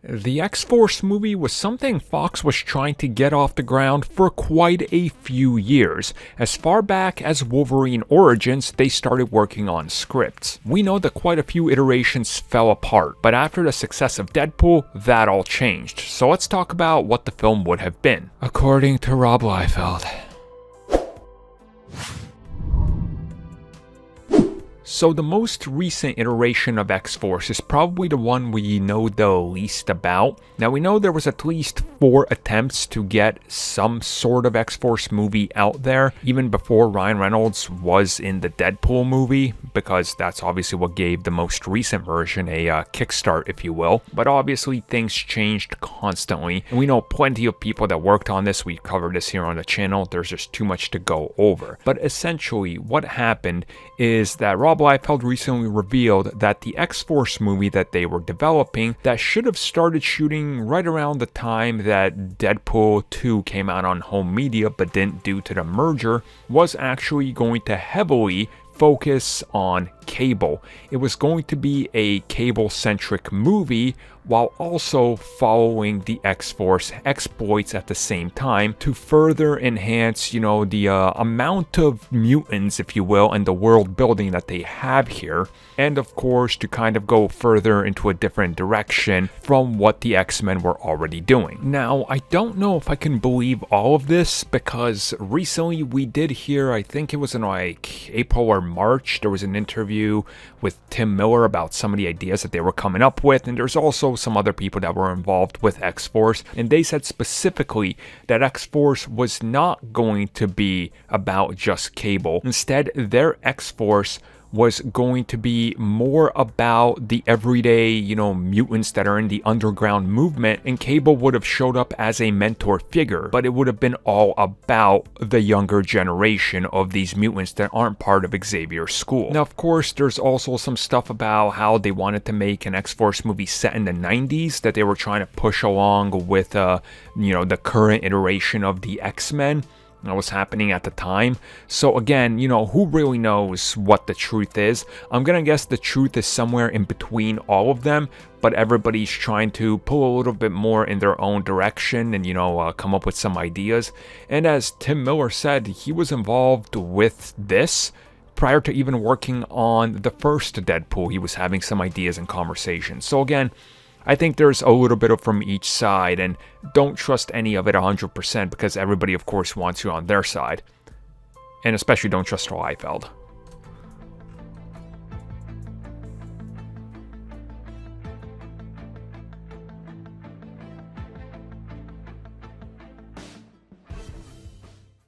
The X-Force movie was something Fox was trying to get off the ground for quite a few years. As far back as Wolverine Origins, they started working on scripts. We know that quite a few iterations fell apart, but after the success of Deadpool, that all changed. So let's talk about what the film would have been. According to Rob Liefeld. So the most recent iteration of X-Force is probably the one we know the least about. Now we know there was at least 4 attempts to get some sort of X-Force movie out there, even before Ryan Reynolds was in the Deadpool movie, because that's obviously what gave the most recent version a kickstart, if you will. But obviously things changed constantly, and we know plenty of people that worked on this. We covered this here on the channel. There's just too much to go over. But essentially what happened is that Rob Liefeld recently revealed that the X-Force movie that they were developing, that should have started shooting right around the time that Deadpool 2 came out on home media but didn't due to the merger, was actually going to heavily focus on cable. It was going to be a cable-centric movie while also following the X-Force exploits at the same time to further enhance, the amount of mutants, if you will, and the world building that they have here. And of course, to kind of go further into a different direction from what the X-Men were already doing. Now, I don't know if I can believe all of this, because recently we did hear, I think it was in like April or March, there was an interview with Tim Miller about some of the ideas that they were coming up with, and there's also some other people that were involved with X-Force, and they said specifically that X-Force was not going to be about just cable. Instead, their X-Force was going to be more about the everyday, mutants that are in the underground movement, and Cable would have showed up as a mentor figure, but it would have been all about the younger generation of these mutants that aren't part of Xavier's school. Now, of course, there's also some stuff about how they wanted to make an X-Force movie set in the 90s that they were trying to push along with, the current iteration of the X-Men that was happening at the time. So again, who really knows what the truth is? I'm gonna guess the truth is somewhere in between all of them, but everybody's trying to pull a little bit more in their own direction and, come up with some ideas. And as Tim Miller said, he was involved with this prior to even working on the first Deadpool. He was having some ideas and conversations. So again, I think there's a little bit of from each side, and don't trust any of it 100% because everybody, of course, wants you on their side. And especially don't trust Liefeld.